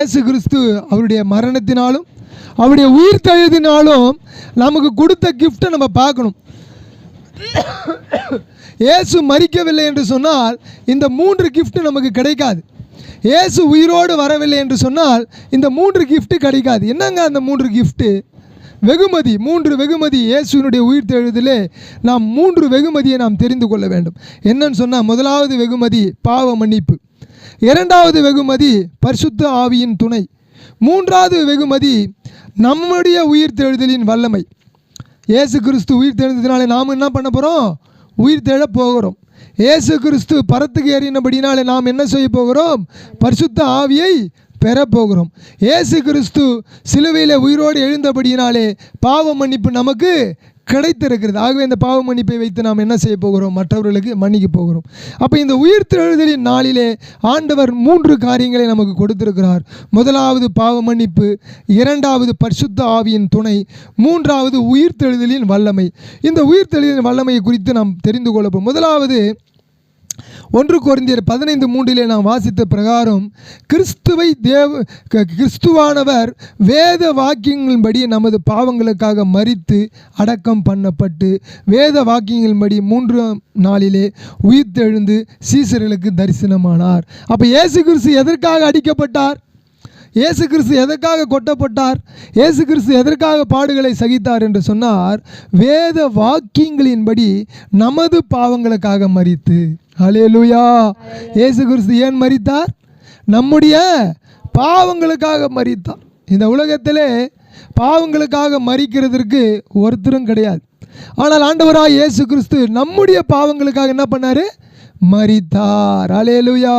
இயேசு கிறிஸ்து அவருடைய மரணத்தினாலும் அவருடைய உயிர்த்தெழுதினாலும் நமக்கு கொடுத்த கிஃப்ட்டை நம்ம பார்க்கணும். இயேசு மரிக்கவில்லை என்று சொன்னால் இந்த 3 கிஃப்ட் நமக்கு கிடைக்காது. இயேசு உயிரோடு வரவில்லை என்று சொன்னால் இந்த 3 கிஃப்ட் கிடைக்காது. என்னங்க அந்த 3 கிஃப்ட்டு? வெகுமதி, 3 வெகுமதி. இயேசுவினுடைய உயிர்த்தெழுதலே நாம் 3 வெகுமதியை நாம் தெரிந்து கொள்ள வேண்டும். என்னன்னு சொன்னால், முதலாவது வெகுமதி பாவ மன்னிப்பு, இரண்டாவது வெகுமதி பரிசுத்த ஆவியின் துணை, மூன்றாவது வெகுமதி நம்முடைய உயிர்த்தெழுதலின் வல்லமை. இயேசு கிறிஸ்து உயிர்த்தெழுந்ததினாலே நாம் என்ன பண்ண போகிறோம்? உயிர்த்தெழ போகிறோம். இயேசு கிறிஸ்து பரத்துக்கு ஏறினபடினாலே நாம் என்ன செய்ய போகிறோம்? பரிசுத்த ஆவியை பெறப்போகிறோம். இயேசு கிறிஸ்து சிலுவையில் உயிரோடு எழுந்தபடியினாலே பாவ மன்னிப்பு நமக்கு கிடைத்திருக்கிறது. ஆகவே இந்த பாவ மன்னிப்பை வைத்து நாம் என்ன செய்ய போகிறோம்? மற்றவர்களுக்கு மன்னிக்க போகிறோம். அப்போ இந்த உயிர்த்தெழுதலின் நாளிலே ஆண்டவர் 3 காரியங்களை நமக்கு கொடுத்திருக்கிறார். முதலாவது பாவ மன்னிப்பு, இரண்டாவது பரிசுத்த ஆவியின் துணை, மூன்றாவது உயிர்த்தெழுதலின் வல்லமை. இந்த உயிர்த்தெழுதலின் வல்லமையை குறித்து நாம் தெரிந்து கொள்ளப்போம். முதலாவது 1 கொரிந்தியர் 15:3 நாம் வாசித்த பிரகாரம் கிறிஸ்துவானவர் வேத வாக்கியங்களின்படி நமது பாவங்களுக்காக மரித்து அடக்கம் பண்ணப்பட்டு வேத வாக்கியங்களின்படி 3ஆம் நாளிலே உயிர்த்தெழுந்து சீசர்களுக்கு தரிசனமானார். அப்போ இயேசு கிறிஸ்து எதற்காக அடிக்கப்பட்டார்? இயேசு கிறிஸ்து எதற்காக கொட்டப்பட்டார்? இயேசு கிறிஸ்து எதற்காக பாடுகளை சகித்தார் என்று சொன்னார்? வேத வாக்கியங்களின்படி நமது பாவங்களுக்காக மரித்து. ஹல்லேலூயா! இயேசு கிறிஸ்து ஏன் மரித்தார்? நம்முடைய பாவங்களுக்காக மரித்தார். இந்த உலகத்திலே பாவங்களுக்காக மரிக்கிறதற்கு ஒருத்தரும் கிடையாது. ஆனால் ஆண்டவராய் இயேசு கிறிஸ்து நம்முடைய பாவங்களுக்காக என்ன பண்ணார்? மரித்தார். ஹல்லேலூயா!